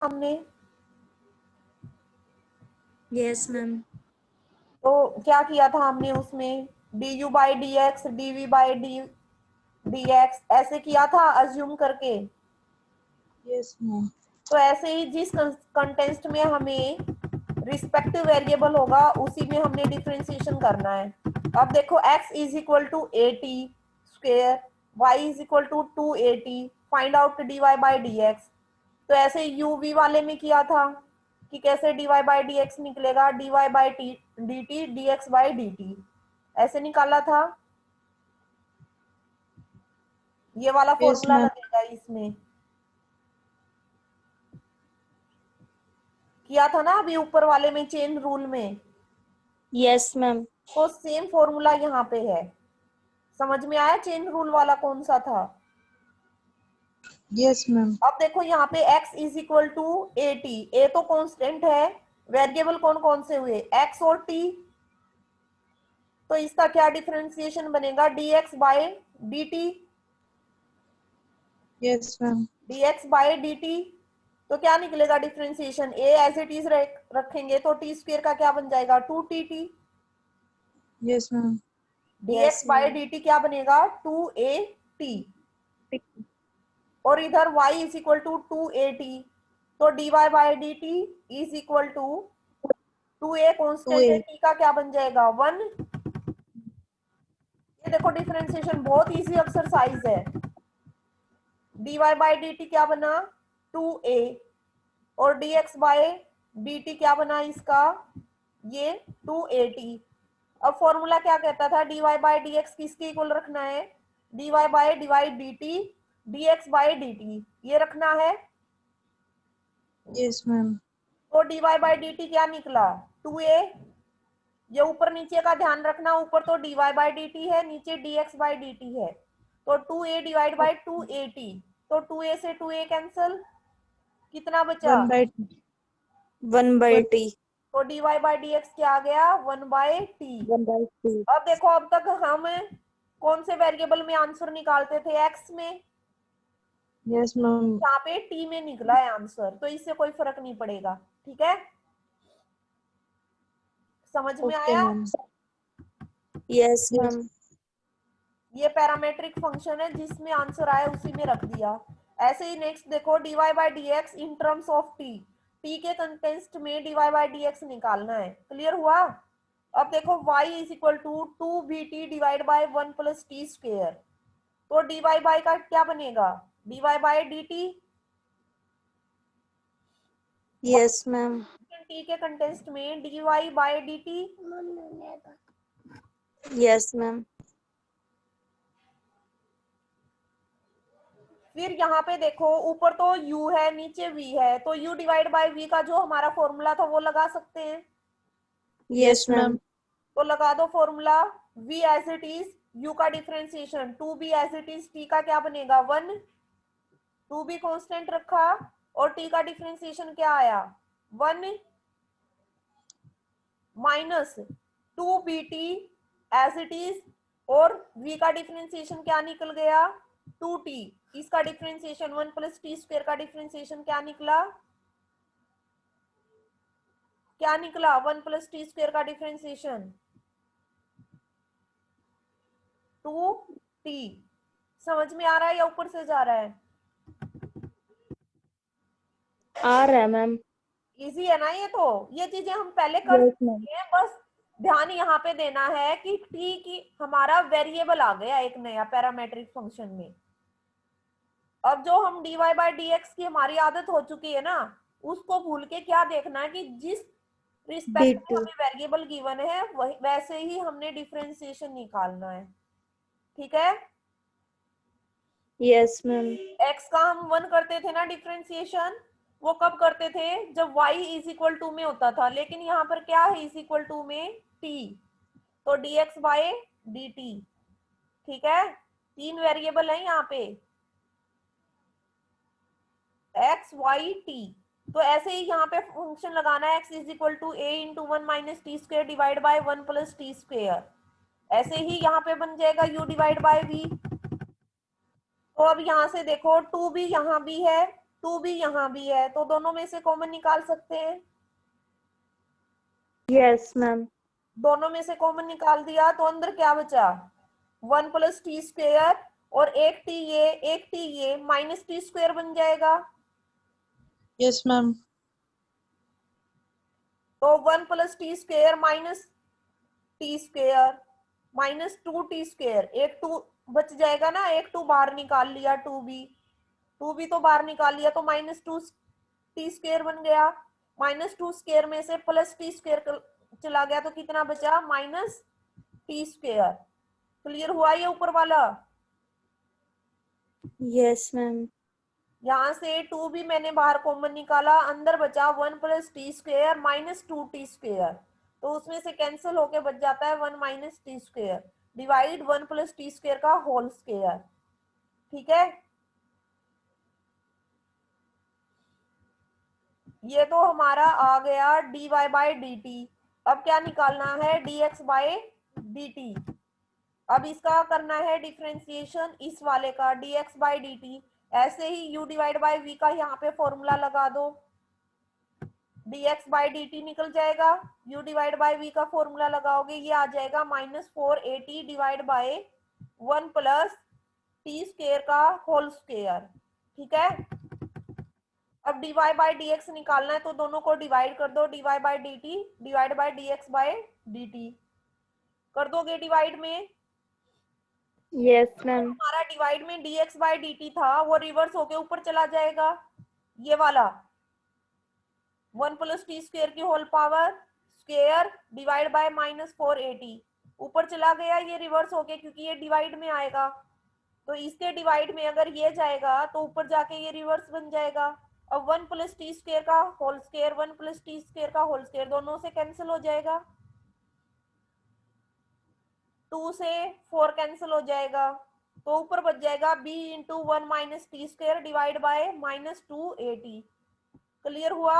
हमने? Yes ma'am. तो क्या किया था हमने उसमें? D U by D X, D V by D X ऐसे किया था अज्यूम करके। Yes ma'am. तो ऐसे ही जिस कंटेंस्ट में हमें रिस्पेक्टिव वेरिएबल होगा उसी में हमने डिफरेंशिएशन करना है। अब देखो x is equal to A T square, Y is equal to 2at, find out D Y by D X. तो ऐसे यू वी वाले में किया था कि कैसे D Y by D X निकलेगा, D Y by D T D X by D T, ऐसे निकाला था। ये वाला Yes, फॉर्मूला ma'am. लगेगा इसमें। किया था ना अभी ऊपर वाले में चेन रूल में। Yes ma'am. तो सेम फॉर्मूला यहाँ पे है। समझ में आया चेन रूल वाला कौन सा था? Yes, ma'am. अब देखो यहाँ पे x is equal to A T, A तो कांस्टेंट है, वेरिएबल कौन कौन से हुए x और t। तो इसका क्या डिफरेंशिएशन बनेगा? dx bye dt, Yes, ma'am. dx bye dt। तो क्या निकलेगा differentiation? a as it is रखेंगे तो t स्क्वायर का क्या बन जाएगा? 2tt। Yes, ma'am. dx bye dt क्या बनेगा? 2at। और इधर y is equal to 2at, तो dy by dt is equal to 2a constant है, 2a. t का क्या बन जाएगा? 1। ये देखो डिफरेंशिएशन बहुत इजी एक्सरसाइज है। dy बाय dt क्या बना? 2a। और dx बाय dt क्या बना इसका? ये 2at। अब फॉर्मूला क्या कहता था? dy बाय dx किसके इक्वल रखना है? dy by divide dt dx bye dt, ये रखना है। Yes, ma'am. तो dy बाय dt क्या निकला? 2a। ये ऊपर नीचे का ध्यान रखना, ऊपर तो dy बाय dt है, नीचे dx बाय dt है। तो 2a डिवाइड बाय 2at, तो 2a से 2a कैंसल, कितना बचा? 1/t। तो dy बाय dx क्या आ गया? 1/t। 1/t। अब देखो अब तक हम कौन से वेरिएबल में आंसर निकालते थे? x में। Yes, ma'am. यहाँ पे t में निकला है आंसर, तो इससे कोई फर्क नहीं पड़ेगा। ठीक है, समझ में Okay, आया? ma'am. Yes Yes. मैम। ये पैरामेट्रिक फंक्शन है, जिसमें आंसर आया उसी में रख दिया। ऐसे ही नेक्स्ट देखो, dy by dx in terms of t, t के कंटेंस्ट में dy बाय dx निकालना है। क्लियर हुआ? अब देखो y is equal to 2bt divide by 1 plus T square, तो dy बाय का क्या बनेगा? dy by dt। Yes ma'am. t के कंटेंस्ट में dy by dt। Yes ma'am. फिर यहाँ पे देखो ऊपर तो u है, नीचे v है, तो u डिवाइड बाय v का जो हमारा फॉर्मूला था वो लगा सकते हैं। Yes ma'am. तो लगा दो formula, v as it is, u का differentiation 2b as it is, t का क्या बनेगा? 1। 2b कांस्टेंट रखा और t का डिफरेंशिएशन क्या आया? 1 minus 2bt as it is, और v का डिफरेंशिएशन क्या निकल गया? 2t। इसका डिफरेंशिएशन 1 प्लस टी स्क्वायर का डिफरेंशिएशन क्या निकला? क्या निकला? 1 प्लस टी स्क्वायर का डिफरेंशिएशन 2t। समझ में आ रहा है या ऊपर से जा रहा है? आ रहा है मैम। इजी है ना? ये चीजें हम पहले कर यस मैम। चुके हैं, बस ध्यान यहाँ पे देना है कि t की हमारा वेरिएबल आ गया एक नया पैरामेट्रिक फंक्शन में। अब जो हम dy बाय dx की हमारी आदत हो चुकी है ना, उसको भूल के क्या देखना है कि जिस रिस्पेक्ट में हमें वेरिएबल गिवन है वैसे ही हमने डिफरेंशिएशन निकालना है। ठीक है? Yes ma'am. x का हम 1 करते थे ना डिफरेंशिएशन, वो कब करते थे? जब y इज इक्वल टू में होता था, लेकिन यहाँ पर क्या है? इज इक्वल टू में t, तो dx बाय dt। ठीक है, 3 वेरिएबल है यहाँ पे, x y t। तो ऐसे ही यहाँ पे फंक्शन लगाना है, x is equal to a into 1 minus T square divide by 1 plus T square. ऐसे ही यहाँ पे बन जाएगा u डिवाइड बाय v। तो अब यहाँ से देखो 2b यहाँ भी है, 2 भी यहाँ भी है, तो दोनों में से कॉमन निकाल सकते हैं। Yes, ma'am. दोनों में से कॉमन निकाल दिया तो अंदर क्या बचा, 1 प्लस टी स्क्वेयर, और एक टी ये माइनस टी स्क्वेयर बन जाएगा। Yes, ma'am. तो 1 plus T square minus T square minus 2 T square, एक 2 बच जाएगा ना, एक 2 बाहर निकाल लिया, 2 भी तो बाहर निकाल लिया, तो -2 टी स्क्वेयर बन गया। -2 स्क्वेयर में से प्लस टी स्क्वेयर चला गया तो कितना बचा, -टी स्क्वेयर। क्लियर हुआ ये ऊपर वाला? Yes, ma'am. यहाँ से 2 भी मैंने बाहर कॉमन निकाला, अंदर बचा 1 plus T square -2 T square, तो उसमें से कैंसिल होके बच जाता है 1 minus T square divide 1 plus T square का होल स्क्वेयर। ठीक है, ये तो हमारा आ गया dy बाई डी टी। अब क्या निकालना है, dx बाई डी टी। अब इसका करना है डिफरेंशिएशन इस वाले का, dx बाई डी टी। ऐसे ही u डिवाइड बाई v का यहाँ पे फॉर्मूला लगा दो, dx बाई डी टी निकल जाएगा, u डिवाइड बाई v का फॉर्मूला लगाओगे ये आ जाएगा -480 divide by 1 plus T square का होल स्क्वेयर। ठीक है, अब dy बाई डी एक्स निकालना है तो दोनों को डिवाइड कर दो, dy by D T divide by D X by D T कर दोगे डिवाइड में। Yes, ma'am. हमारा डिवाइड में dx बाई डी टी था वो रिवर्स होके ऊपर चला जाएगा, ये वाला 1 प्लस टी स्क्वेयर की whole power square divide by -480 ऊपर चला गया, ये रिवर्स होके क्योंकि ये डिवाइड में आएगा, तो इसके डिवाइड में अगर ये जाएगा तो ऊपर जाके ये रिवर्स बन जाएगा। अब 1 प्लस टी स्क्वेयर का whole square 1 plus T square का होल स्क्वेयर दोनों से कैंसिल हो जाएगा, 2 से 4 कैंसिल हो जाएगा, तो ऊपर बच जाएगा b into 1 minus T square divide by -280। Clear हुआ?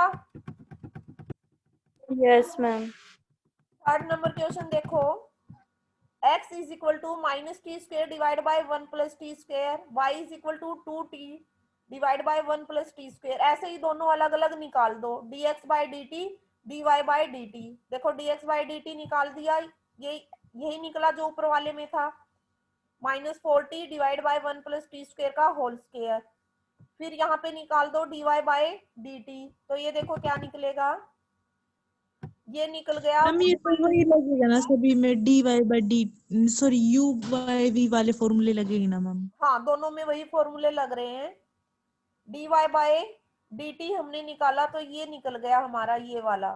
Yes, ma'am. Third number question देखो, x is equal to minus T square divide by 1 plus T square, y is equal to 2t divide by 1 plus T square. ऐसे ही दोनों अलग अलग निकाल दो, dx by D T dy by D T. देखो dx by D T निकाल दिया, यही निकला जो ऊपर वाले में था, -4t divide by 1 plus T square का होल स्क्वेयर। फिर यहाँ पे निकाल दो dy बाई डी टी, तो ये देखो क्या निकलेगा, ये निकल गया। मैम ये तो वही लगेगा ना सभी में, D Y by D, sorry U by V वाले फॉर्मूले लगेंगे ना मैम? हाँ, दोनों में वही फॉर्मूले लग रहे हैं। dy बाई डी टी हमने निकाला तो ये निकल गया हमारा ये वाला।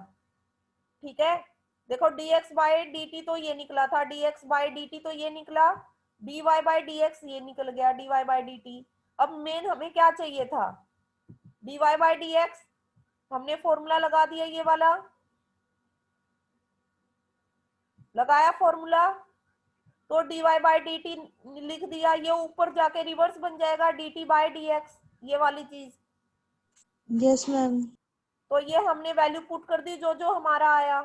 ठीक है, देखो dx बाई डी टी तो ये निकला था, dx बाई डी टी तो ये निकला, dy बाई डी एक्स ये निकल गया, dy बाई डी टी। अब मेन हमें क्या चाहिए था, dy बाई डी एक्स, हमने फॉर्मूला लगा दिया ये वाला, लगाया फॉर्मूला, तो dy बाई डी टी लिख दिया, ये ऊपर जाके रिवर्स बन जाएगा dt बाई डी एक्स, ये वाली चीज। Yes ma'am. तो ये हमने वैल्यू पुट कर दी जो जो हमारा आया,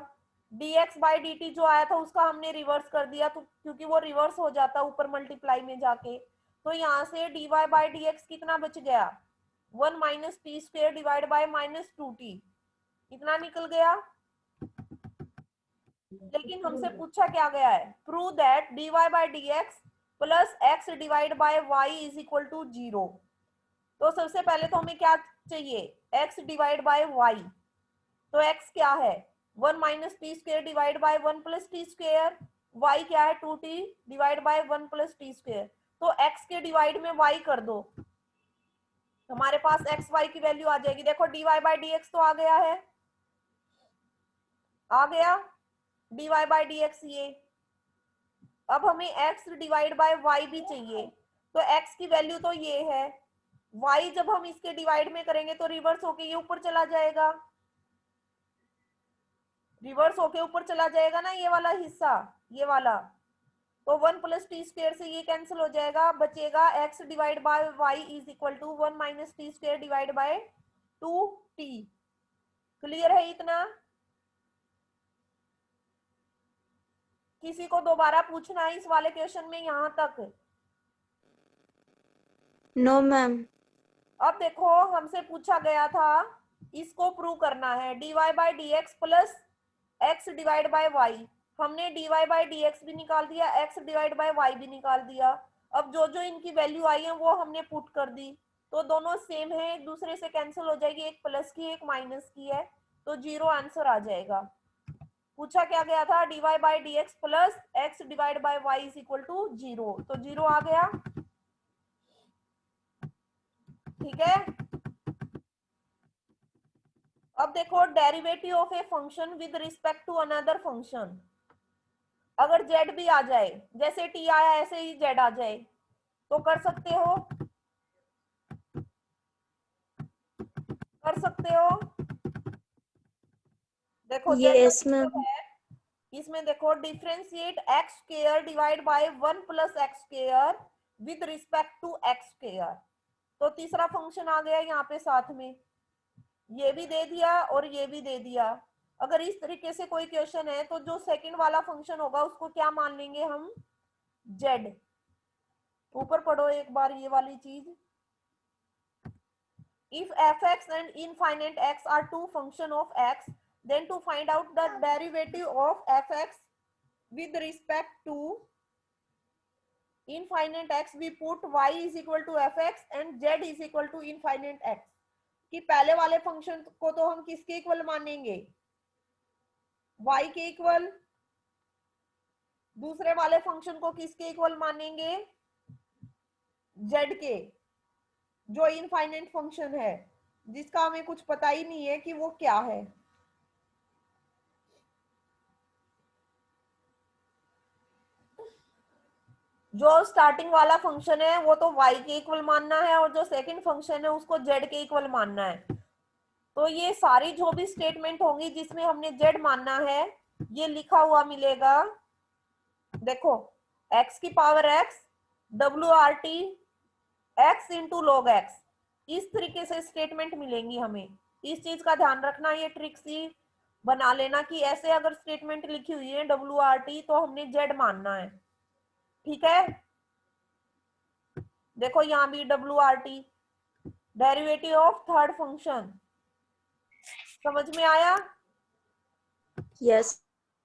dx बाई डी टी जो आया था उसका हमने रिवर्स कर दिया, तो क्योंकि वो रिवर्स हो जाता ऊपर मल्टीप्लाई में जाके, तो यहाँ से dy बाई डी एक्स कितना बच गया, 1 minus T square divide by -2t, इतना निकल गया। लेकिन हमसे पूछा क्या गया है, prove that dy by D X plus X divide by Y is equal to 0। तो सबसे पहले तो हमें क्या चाहिए, x डिवाइड बाय y। तो x क्या है, 1 minus T square divide by 1 plus T square, y क्या है 2t divide by 1 plus T square. तो x के डिवाइड में y कर दो, हमारे पास x y की वैल्यू आ जाएगी। देखो dy बाई डी एक्स तो आ गया है, आ गया dy बाई डी एक्स ये। अब हमें x डिवाइड बाय y भी चाहिए, तो x की वैल्यू तो ये है, y जब हम इसके डिवाइड में करेंगे तो रिवर्स होके ये ऊपर चला जाएगा, रिवर्स होके ऊपर चला जाएगा ना ये वाला हिस्सा, ये वाला। तो 1 प्लस टी स्क्वेयर से ये कैंसिल हो जाएगा, बचेगा x divide by y is equal to 1 minus T square divide by 2t। Clear है इतना? किसी को दोबारा पूछना है इस वाले क्वेश्चन में यहाँ तक? No, ma'am. अब देखो हमसे पूछा गया था इसको प्रूव करना है, dy by D X plus X divide by Y. हमने dy बाई डी एक्स भी निकाल दिया, x डिवाइड बाई वाई भी निकाल दिया। अब जो जो इनकी वैल्यू आई है वो हमने पुट कर दी, तो दोनों सेम है, एक दूसरे से कैंसिल हो जाएगी, एक प्लस की एक माइनस की है, तो जीरो आंसर आ जाएगा। पूछा क्या गया था, dy by D X plus X divide by Y is equal to zero, तो जीरो आ गया। ठीक है। अब देखो derivative of a function with respect to another function, अगर z भी आ जाए, जैसे t आया ऐसे ही z आ जाए, तो कर सकते हो, कर सकते हो। देखो z Yes, ma'am. है, इसमें देखो differentiate X square divide by 1 plus X square with respect to X square, तो तीसरा फंक्शन आ गया यहाँ पे साथ में, ये भी दे दिया और ये भी दे दिया। अगर इस तरीके से कोई क्वेश्चन है तो जो सेकंड वाला फंक्शन होगा उसको क्या मान लेंगे हम, z। ऊपर पढ़ो एक बार ये वाली चीज, if fx and infinite x are two function of x, then to find out the derivative of fx with respect to infinite x, we put y is equal to fx and z is equal to infinite x। कि पहले वाले function को तो हम किसके equal मानेंगे, y के equal, दूसरे वाले फंक्शन को किसके इक्वल मानेंगे, z के, जो इनफाइनाइट फंक्शन है जिसका हमें कुछ पता ही नहीं है कि वो क्या है। जो स्टार्टिंग वाला फंक्शन है वो तो y के इक्वल मानना है और जो सेकंड फंक्शन है उसको z के इक्वल मानना है। तो ये सारी जो भी स्टेटमेंट होंगी जिसमें हमने z मानना है ये लिखा हुआ मिलेगा, देखो x की power x WRT x into log x, इस तरीके से स्टेटमेंट मिलेंगी हमें। इस चीज का ध्यान रखना, ये ट्रिक सी बना लेना कि ऐसे अगर स्टेटमेंट लिखी हुई है WRT तो हमने z मानना है। ठीक है, देखो यहाँ भी WRT, derivative of third function, समझ में आया। Yes.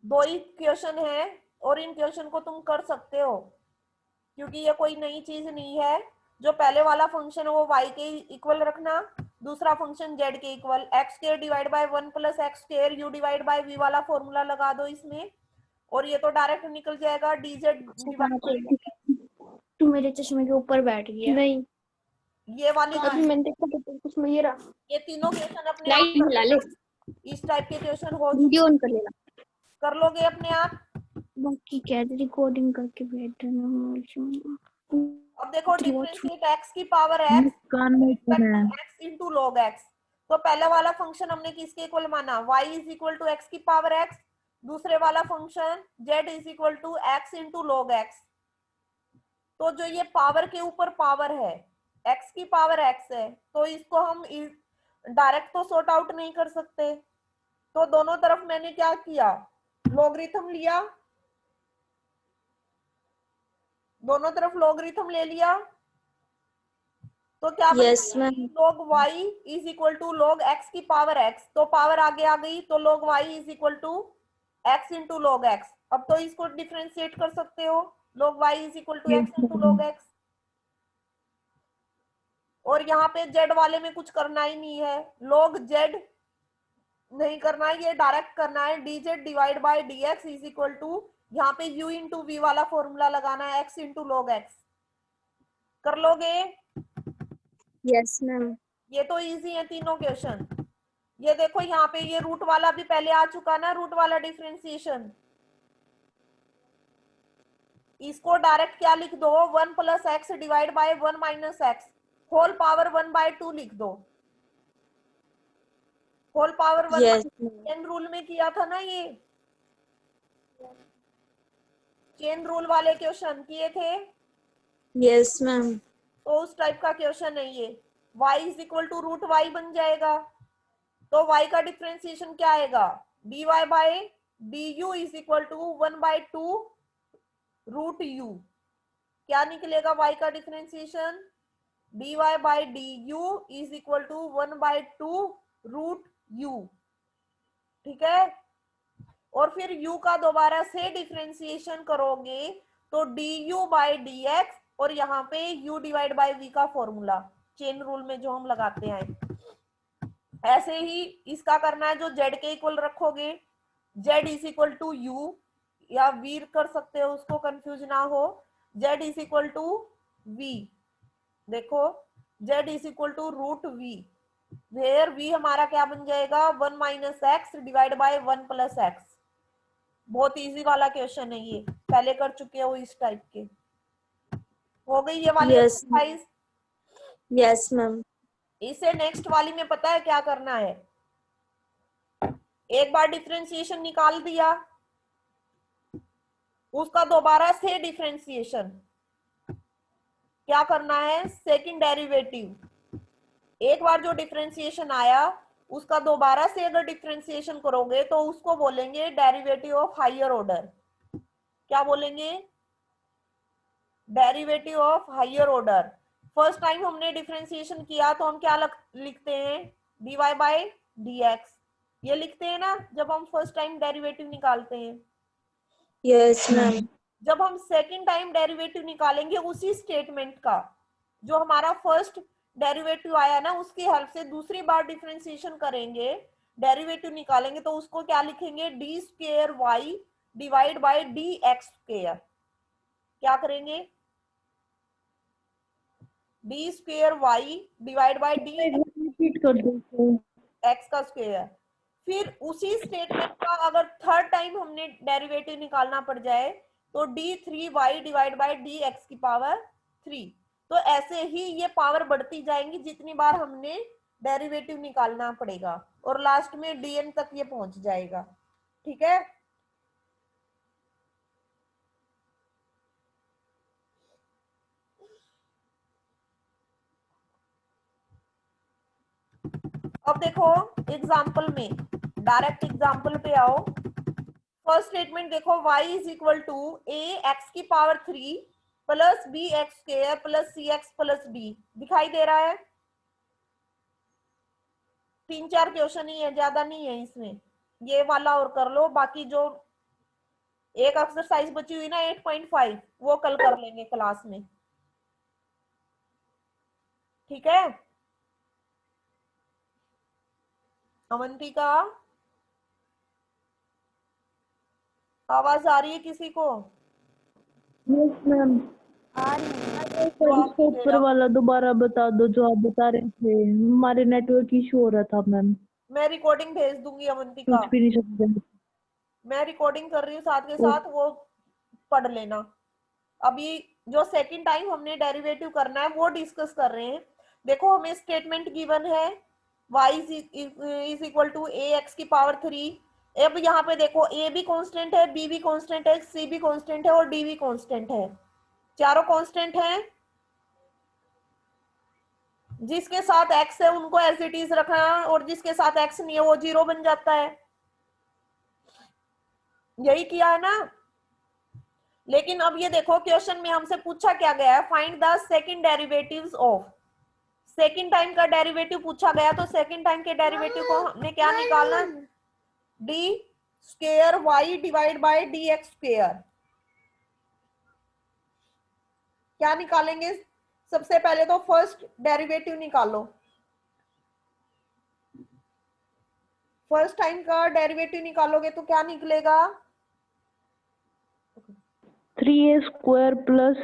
दो ही क्वेश्चन है और इन क्वेश्चन को तुम कर सकते हो क्योंकि ये कोई नई चीज नहीं है। जो पहले वाला फंक्शन है वो y के इक्वल रखना, दूसरा फंक्शन z के equal, x square divide by 1 plus X square u divide by v वाला फॉर्मूला लगा दो इसमें, और ये तो डायरेक्ट निकल जाएगा dz डिवाइड बाय, तू मेरे चश्मे के ऊपर बैठ गया। नहीं, ये वाली अभी मैंने देखा तो उसमें ये रहा। ये तीनों क्वेश्चन अपने आप लाइट मिला ले, इस टाइप के क्वेश्चन हो वीडियो ऑन कर लेना। कर लोगे अपने आप। बाकी क्या रिकॉर्डिंग करके भेज देना। अब देखो डिफरेंशिएट x की पावर x कान में है। x इंटू लॉग x, तो पहला वाला फंक्शन हमने किसके इक्वल माना, y is equal to x की पावर x, दूसरे वाला function z is equal to x into log x। तो जो ये पावर के ऊपर पावर है x की पावर x है, तो इसको हम डायरेक्ट तो सॉर्ट आउट नहीं कर सकते, तो दोनों तरफ मैंने क्या किया, लॉगरिथम लिया, दोनों तरफ लॉगरिथम ले लिया, तो क्या Yes, ma'am. log y is equal to log x की पावर x, तो पावर आगे आ गई तो log y is equal to x into log x। अब तो इसको डिफरेंशिएट कर सकते हो, log y is equal to x into log x, और यहाँ पे z वाले में कुछ करना ही नहीं है, log z नहीं करना है, ये डायरेक्ट करना है, dz divide by dx is equal to, यहाँ पे u इंटू v वाला फॉर्मूला लगाना है, x इंटू log x। कर लोगे? Yes, ma'am. ये तो इजी है तीनों क्वेश्चन। ये देखो यहाँ पे ये रूट वाला भी पहले आ चुका ना, रूट वाला डिफरेंशिएशन, इसको डायरेक्ट क्या लिख दो, 1 plus X divide by 1 minus X whole power 1/2 लिख दो, whole power 1। Yes. Chain rule में किया था ना, ये चेन रूल वाले क्वेश्चन किए थे, Yes, ma'am. तो उस टाइप का क्वेश्चन है ये। y is equal to root Y बन जाएगा, तो y का डिफरेंशिएशन क्या आएगा, dy by du is equal to 1/2 root u। क्या निकलेगा y का differentiation, dy by D U is equal to 1/2 root U. ठीक है, और फिर u का दोबारा से डिफरेंशिएशन करोगे तो du बाई डी एक्स, और यहाँ पे u डिवाइड बाई v का फॉर्मूला चेन रूल में जो हम लगाते हैं, ऐसे ही इसका करना है। जो z के इक्वल रखोगे, z is equal to U, या v कर सकते हो, उसको कंफ्यूज ना हो, z is equal to v। देखो z is equal to root v, where v हमारा क्या बन जाएगा, 1 minus X divide by 1 plus X. बहुत इजी वाला क्वेश्चन है ये, पहले कर चुके हो इस टाइप के। हो गई ये वाली एक्सरसाइज? Yes ma'am. इसे नेक्स्ट वाली में पता है क्या करना है, एक बार डिफरेंशिएशन निकाल दिया, उसका दोबारा से डिफरेंशिएशन क्या करना है, सेकंड डेरिवेटिव। एक बार जो डिफरेंशिएशन आया उसका दोबारा से अगर डिफरेंशिएशन करोगे तो उसको बोलेंगे डेरिवेटिव ऑफ हायर ऑर्डर। क्या बोलेंगे, derivative of higher order. First time हमने डिफरेंशिएशन किया तो हम क्या लिखते हैं, dy बाई डी एक्स, ये लिखते हैं ना जब हम फर्स्ट टाइम डेरिवेटिव निकालते हैं। Yes ma'am. जब हम सेकंड टाइम डेरिवेटिव निकालेंगे उसी स्टेटमेंट का, जो हमारा फर्स्ट डेरिवेटिव आया ना, उसकी हेल्प से दूसरी बार डिफरेंशिएशन करेंगे, डेरिवेटिव निकालेंगे, तो उसको क्या लिखेंगे, d square y divide by D x square. क्या करेंगे, d square y divide by d repeat कर दो एक्स का स्क्वायर। फिर उसी स्टेटमेंट का अगर थर्ड टाइम हमने डेरिवेटिव निकालना पड़ जाए तो d3y divide by D x की पावर 3। तो ऐसे ही ये पावर बढ़ती जाएंगी जितनी बार हमने डेरिवेटिव निकालना पड़ेगा, और लास्ट में dn तक ये पहुंच जाएगा। ठीक है, अब देखो एग्जाम्पल में, डायरेक्ट एग्जाम्पल पे आओ। फर्स्ट स्टेटमेंट देखो, y is equal to a x की power 3 plus B X square plus C X plus D. दिखाई दे रहा है, 3-4 क्वेश्चन ही है, ज्यादा नहीं है इसमें, ये वाला और कर लो। बाकी जो एक एक्सरसाइज बची हुई ना 8.5, वो कल कर लेंगे क्लास में। ठीक है, अवंतिका आवाज आ रही है किसी को? Yes ma'am. इसको ऊपर वाला दोबारा बता दो जो आप बता रहे थे, हमारे नेटवर्क इशू हो रहा था मैम। मैं रिकॉर्डिंग भेज दूंगी अवंतिका, कुछ भी नहीं समझ। मैं रिकॉर्डिंग कर रही हूँ साथ के साथ, वो पढ़ लेना। अभी जो सेकंड टाइम हमने डेरिवेटिव करना है वो डिस्कस कर रहे हैं। देखो हमें स्टेटमेंट गिवन है y is equal to a x की पावर 3। अब यहाँ पे देखो a भी कांस्टेंट है, b भी कांस्टेंट है, c भी कांस्टेंट है और d भी कांस्टेंट है, चारों कांस्टेंट हैं। जिसके साथ x है उनको एज इट इज रखना है, और जिसके साथ x नहीं है वो 0 बन जाता है। यही किया है ना। लेकिन अब ये देखो क्वेश्चन में हमसे पूछा क्या गया है, find the second derivatives of. Second time का डेरिवेटिव पूछा गया, तो सेकंड टाइम के डेरिवेटिव को हमने क्या निकालना, d square y divide by d x square. क्या निकालेंगे, सबसे पहले तो फर्स्ट डेरिवेटिव निकालो। फर्स्ट टाइम का डेरिवेटिव निकालोगे तो क्या निकलेगा, 3a स्क्वायर प्लस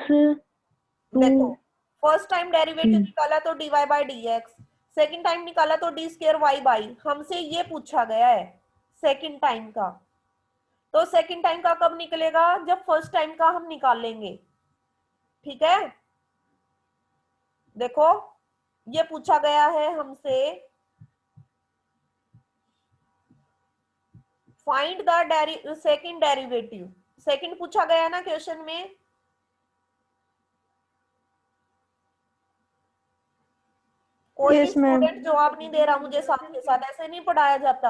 देखो फर्स्ट टाइम डेरिवेटिव निकाला तो dy by D x, second time निकाला तो डी स्क्वायर वाई बाई। हमसे ये पूछा गया है सेकेंड टाइम का, तो सेकेंड टाइम का कब निकलेगा, जब फर्स्ट टाइम का हम निकालेंगे। ठीक है, देखो ये पूछा गया है हमसे, find the second derivative. Second पूछा गया है ना क्वेश्चन में। कोई भी स्टूडेंट जवाब नहीं दे रहा मुझे साथ के साथ, ऐसे नहीं पढ़ाया जाता।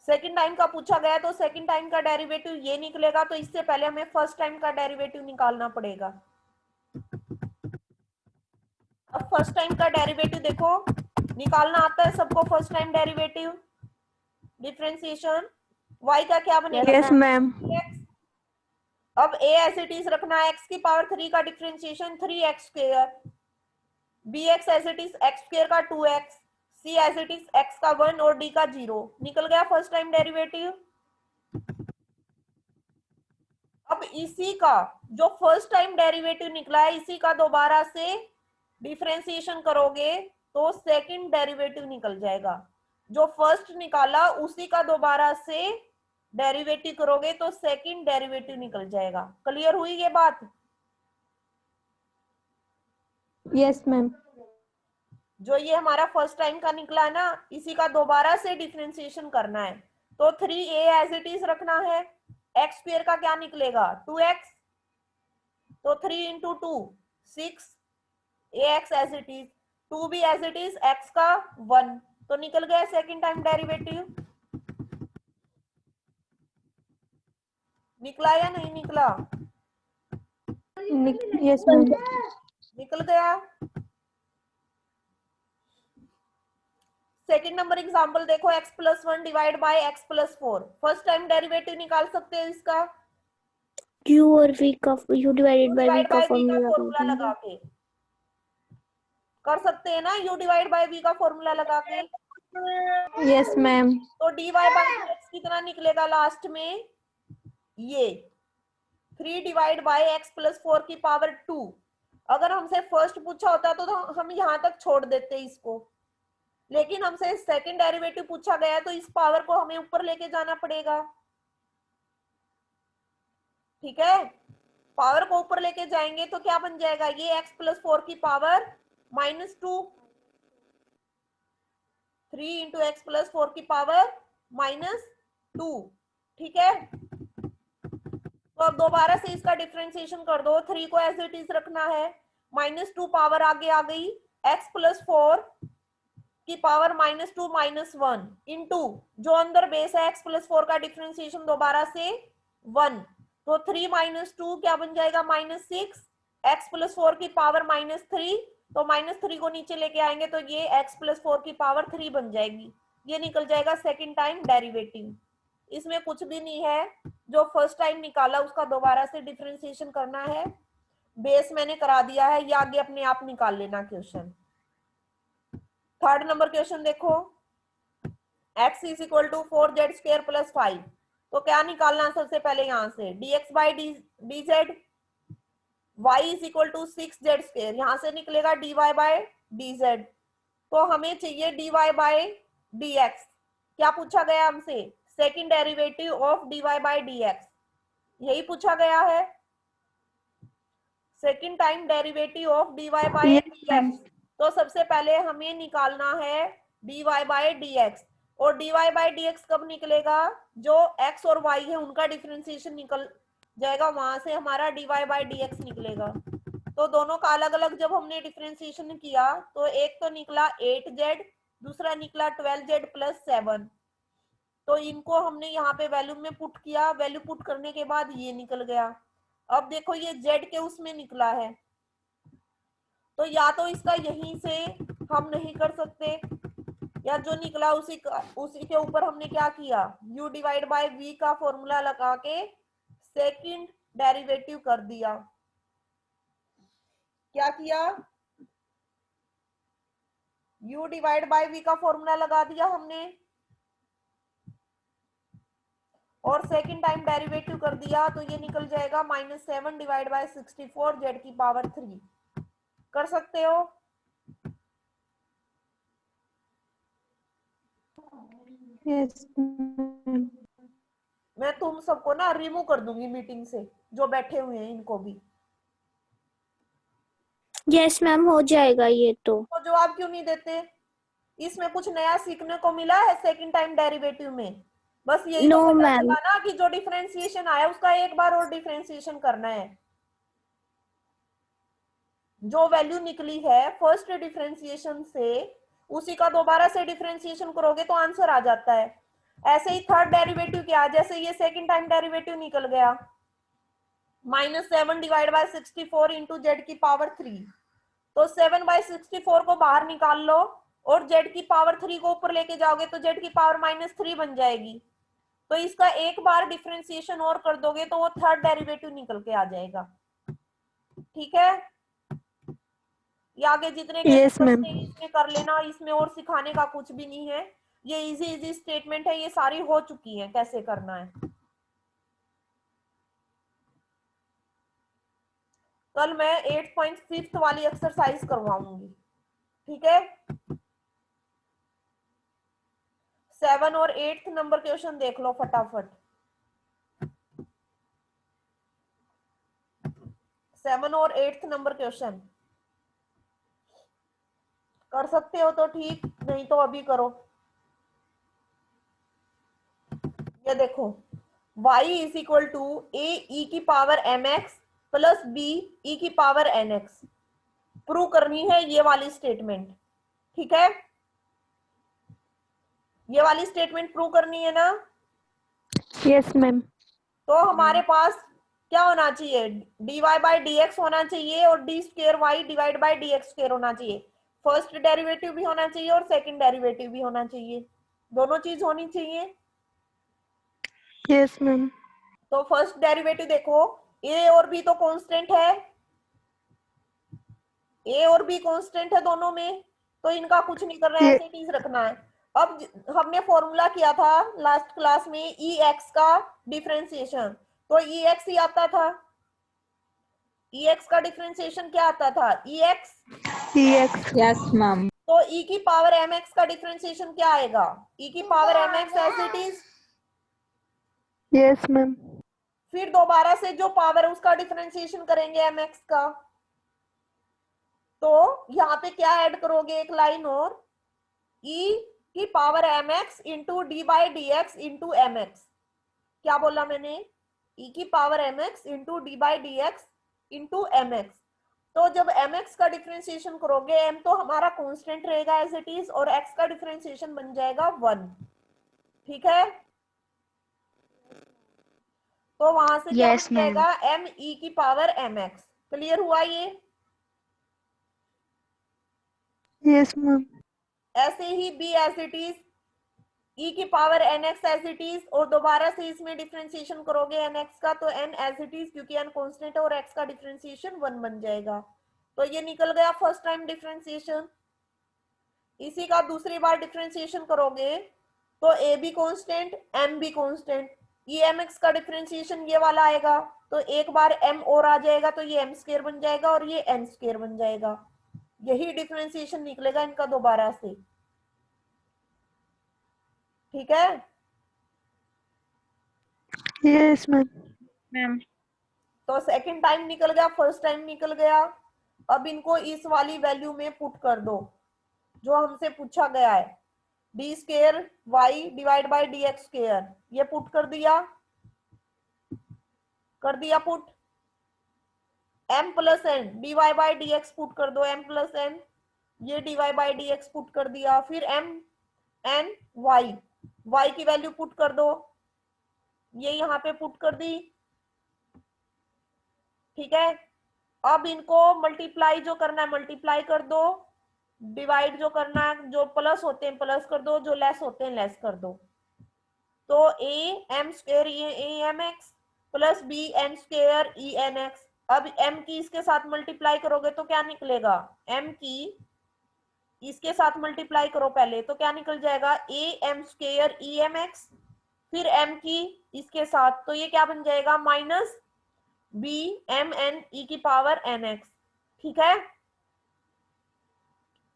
सेकंड टाइम का पूछा गया तो सेकंड टाइम का डेरिवेटिव ये निकलेगा, तो इससे पहले हमें फर्स्ट टाइम का डेरिवेटिव निकालना पड़ेगा। अब फर्स्ट टाइम का डेरिवेटिव देखो निकालना आता है सबको, first time derivative differentiation y का क्या बनेगा? Yes, ma'am. x। अब a एज इट इज रखना है, x की पावर 3 का differentiation 3x square, bx as it is x square का 2x, c as it is x का 1 और d का 0। निकल गया फर्स्ट टाइम डेरिवेटिव। अब इसी का जो फर्स्ट टाइम डेरिवेटिव निकला है इसी का दोबारा से डिफरेंशिएशन करोगे तो सेकंड डेरिवेटिव निकल जाएगा। जो फर्स्ट निकाला उसी का दोबारा से डेरिवेटिव करोगे तो सेकंड डेरिवेटिव निकल जाएगा। क्लियर हुई ये बात? Yes, ma'am. जो ये हमारा फर्स्ट टाइम का निकला है ना, इसी का दोबारा से डिफरेंशिएशन करना है तो 3a एज इट इज रखना है। एक्स स्क्वायर का क्या निकलेगा? 2x, तो 3 into 2 6, ax as it is, 2 भी एज इट इज, x का 1, तो निकल गया सेकंड टाइम डेरिवेटिव। निकला या नहीं निकला? Yes, ma'am. निकल गया। सेकंड नंबर एग्जांपल देखो, x plus 1 divide by x plus 4। First time derivative निकाल सकते हैं इसका, u और v का u डिवाइडेड बाय v का फॉर्मूला फॉर्मूला लगा के कर सकते हैं ना, u डिवाइड बाय v का फॉर्मूला लगा के। Yes, ma'am. तो dy बाय dx कितना निकलेगा लास्ट में? ये 3 डिवाइड बाय x प्लस 4 की पावर 2। अगर हमसे फर्स्ट पूछा होता तो हम यहां तक छोड़ देते इसको, लेकिन हमसे सेकंड डेरिवेटिव पूछा गया तो इस पावर को हमें ऊपर लेके जाना पड़ेगा। ठीक है, पावर को ऊपर लेके जाएंगे तो क्या बन जाएगा? ये x प्लस 4 की पावर -2, 3 इंटू एक्स प्लस 4 की पावर -2। ठीक है, तो अब दोबारा से इसका डिफरेंशिएशन कर दो। 3 को एज इट इज रखना है, -2 पावर आगे आ गई, x प्लस 4 की पावर -2 -1 इंटू जो अंदर बेस है x प्लस 4 का डिफरेंशिएशन दोबारा से 1, तो 3 -2 क्या बन जाएगा? -6, x प्लस 4 की पावर -3, तो -3 को नीचे लेके आएंगे तो ये x प्लस 4 की पावर 3 बन जाएगी। ये निकल जाएगा सेकंड टाइम डेरिवेटिव। इसमें कुछ भी नहीं है, जो फर्स्ट टाइम निकाला उसका दोबारा से डिफरेंशिएशन करना है। बेस मैंने करा दिया है, ये आगे अपने आप निकाल लेना क्वेश्चन। थर्ड नंबर क्वेश्चन देखो, x is equal to 4z square plus 5। तो क्या निकालना सबसे पहले यहां से? dx by dz, y is equal to 6z square, यहां से निकलेगा dy बाय dz। तो हमें चाहिए dy बाय dx। क्या पूछा गया हमसे? Second derivative of dy by dx, यही पूछा गया है, second time derivative of dy by dx। तो सबसे पहले हमें निकालना है dy बाय dx, और dy बाय dx कब निकलेगा? जो x और y है उनका डिफरेंशिएशन निकल जाएगा, वहां से हमारा dy बाय dx निकलेगा। तो दोनों का अलग अलग जब हमने डिफरेंशिएशन किया तो एक तो निकला 8z, दूसरा निकला 12z प्लस 7। तो इनको हमने यहाँ पे वैल्यू में पुट किया, वैल्यू पुट करने के बाद ये निकल गया। अब देखो ये z के उसमें निकला है, तो या तो इसका यहीं से हम नहीं कर सकते, या जो निकला उसी के ऊपर हमने क्या किया? u डिवाइड बाय v का फॉर्मूला लगा के सेकंड डेरिवेटिव कर दिया। क्या किया? u डिवाइड बाय v का फॉर्मूला लगा दिया हमने, और सेकंड टाइम डेरिवेटिव कर दिया, तो ये निकल जाएगा -7 डिवाइड बाय 64 z की पावर 3। कर सकते हो? Yes, मैं तुम सबको ना रिमूव कर दूंगी मीटिंग से, जो बैठे हुए हैं इनको भी। यस मैम, हो जाएगा ये तो। जवाब क्यों नहीं देते? इसमें कुछ नया सीखने को मिला है सेकंड टाइम डेरिवेटिव में? बस यही No, तो पता ma'am. चला ना कि जो डिफरेंशिएशन आया उसका एक बार और डिफरेंशिएशन करना है। जो वैल्यू निकली है फर्स्ट डिफरेंशिएशन से, उसी का दोबारा से डिफरेंशिएशन करोगे तो आंसर आ जाता है। ऐसे ही थर्ड डेरिवेटिव क्या, जैसे ये सेकंड टाइम डेरिवेटिव निकल गया, -7 डिवाइड बाय 64 इंटू जेड की पावर 3, तो 7/64 को बाहर निकाल लो और जेड की पावर 3 को ऊपर लेके जाओगे तो जेड की पावर -3 बन जाएगी। तो इसका एक बार डिफरेंशिएशन और कर दोगे तो वो थर्ड डेरिवेटिव निकल के आ जाएगा। ठीक है, ये आगे जितने Yes, केसेस ma'am. बचते हैं इसमें कर लेना, इसमें और सिखाने का कुछ भी नहीं है, ये इजी इजी स्टेटमेंट है, ये सारी हो चुकी है कैसे करना है। कल मैं 8.5 वाली एक्सरसाइज करवाऊंगी। ठीक है, 7 और 8 नंबर क्वेश्चन देख लो फटाफट। 7 और 8 नंबर क्वेश्चन कर सकते हो तो ठीक, नहीं तो अभी करो। ये देखो, y इज इक्वल टू ए ई की पावर mx प्लस b ई की पावर nx, प्रूव करनी है ये वाली स्टेटमेंट। ठीक है, ये वाली स्टेटमेंट प्रूव करनी है ना। Yes, ma'am. तो हमारे पास क्या होना चाहिए, dy बाई dx होना चाहिए और d square y divide by dx square होना चाहिए। फर्स्ट डेरिवेटिव भी होना चाहिए और सेकंड डेरिवेटिव भी होना चाहिए, दोनों चीज होनी चाहिए। Yes, ma'am. तो फर्स्ट डेरिवेटिव देखो, a और b तो कांस्टेंट है, a और b कांस्टेंट है दोनों में, तो इनका कुछ नहीं करना है, ये- ऐसे चीज रखना है। अब हमने फॉर्मूला किया था लास्ट क्लास में ex का डिफरेंशिएशन, तो ex ही आता था। ex का डिफरेंशिएशन क्या आता था, ex। Ex. Yes, ma'am. तो e की पावर mx का डिफरेंशिएशन क्या आएगा, e की power mx as it is. Yes, ma'am. फिर दोबारा से जो पावर है उसका डिफरेंशिएशन करेंगे mx का, तो यहाँ पे क्या ऐड करोगे, एक लाइन और, e की power mx into d by D x into m x. क्या बोला मैंने, e की power mx into d by D x into m x. तो जब mx का डिफरेंशिएशन करोगे, m तो हमारा कांस्टेंट रहेगा एज इट इज, और x का डिफरेंशिएशन बन जाएगा 1। ठीक है, तो वहां से क्या Yes, बन ma'am. जाएगा, m e की पावर mx। क्लियर हुआ ये। Yes, ma'am. ऐसे ही b as it is, e की power nx as it is, और दोबारा से इसमें डिफरेंशिएशन करोगे nx का, तो n एज इट इज, क्योंकि n कांस्टेंट है और x का डिफरेंशिएशन 1 बन जाएगा। तो ये निकल गया फर्स्ट टाइम डिफरेंशिएशन। इसी का दूसरी बार डिफरेंशिएशन करोगे तो a भी कांस्टेंट m भी कांस्टेंट, ये mx का डिफरेंशिएशन ये वाला आएगा, तो एक बार m और आ जाएगा तो ये m स्क्वायर बन जाएगा और ये n स्क्वायर बन जाएगा। यही डिफरेंशिएशन निकलेगा इनका दोबारा से। ठीक है, Yes, ma'am. Ma'am. तो सेकंड टाइम निकल गया, फर्स्ट टाइम निकल गया। अब इनको इस वाली वैल्यू में पुट कर दो जो हमसे पूछा गया है, d square y divide by D x square, ये पुट कर दिया put. m plus n d Y by D x put कर दो, m प्लस एन, ये d Y by D x put कर दिया, फिर m n y की वैल्यू पुट कर दो, ये यहाँ पे पुट कर दी। ठीक है, अब इनको मल्टीप्लाई जो करना है मल्टीप्लाई कर दो, डिवाइड जो करना है, जो प्लस होते हैं प्लस कर दो, जो लेस होते हैं लेस कर दो। तो a m square a m x plus b n square e n x. अब m की इसके साथ मल्टीप्लाई करोगे तो क्या निकलेगा, m की इसके साथ मल्टीप्लाई करो पहले, तो क्या निकल जाएगा, a m square e m x, फिर m की इसके साथ, तो ये क्या बन जाएगा, minus b m n e की पावर n x। ठीक है,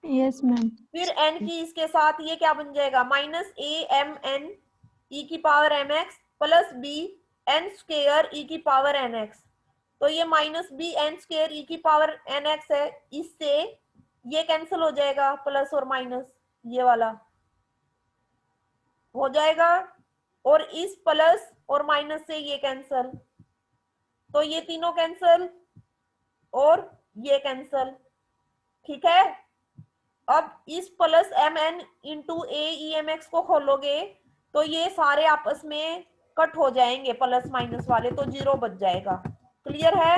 Yes, ma'am. फिर n की इसके साथ ये क्या बन जाएगा, minus a m n e की power m x plus b n square e की पावर n x। तो ये minus b n square e की पावर n x है, इससे ये कैंसिल हो जाएगा, प्लस और माइनस ये वाला हो जाएगा, और इस प्लस और माइनस से ये कैंसिल, तो ये तीनों कैंसिल और ये कैंसिल। ठीक है, अब इस प्लस एम एन इंटू ए ई एम एक्स को खोलोगे तो ये सारे आपस में कट हो जाएंगे, प्लस माइनस वाले, तो 0 बच जाएगा। क्लियर है?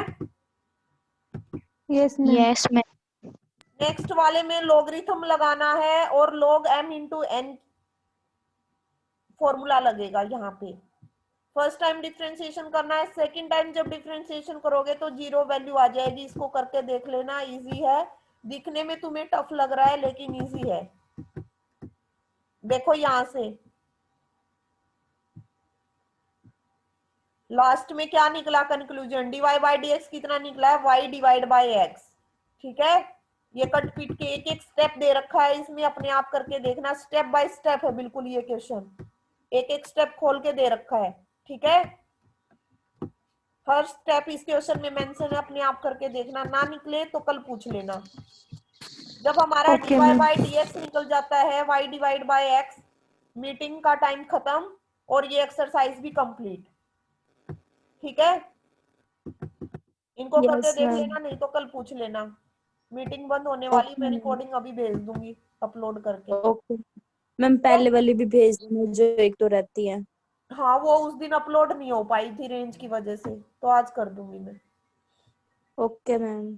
Yes ma'am. Yes ma'am. Next वाले में लॉगरिथम लगाना है और log m into n formula लगेगा यहाँ पे। फर्स्ट टाइम डिफरेंशिएशन करना है, सेकंड टाइम जब डिफरेंशिएशन करोगे तो 0 वैल्यू आ जाएगी। इसको करके देख लेना, इजी है। दिखने में तुम्हें टफ लग रहा है लेकिन इजी है। देखो यहां से लास्ट में क्या निकला कंक्लूजन, dy बाई dx कितना निकला है, y डिवाइड बाई x। ठीक है, ये कट पीट के एक एक स्टेप दे रखा है इसमें, अपने आप करके देखना, स्टेप बाय स्टेप है बिल्कुल ये क्वेश्चन, एक एक स्टेप खोल के दे रखा है। ठीक है, हर स्टेप इस क्वेश्चन में मेंशन है, अपने आप करके देखना, ना निकले तो कल पूछ लेना। जब हमारा okay dy ma'am. By dx निकल जाता है, y divide by x, meeting का टाइम खत्म और ये एक्सरसाइज भी कंप्लीट। ठीक है, इनको करके यस देख मैम। लेना, नहीं तो कल पूछ लेना। मीटिंग बंद होने वाली, मैं रिकॉर्डिंग अभी भेज दूंगी अपलोड करके। ओके मैम, पहले वाली भी भेज देना जो एक तो रहती है। हाँ, वो उस दिन अपलोड नहीं हो पाई थी रेंज की वजह से, तो आज कर दूंगी मैं। Okay ma'am.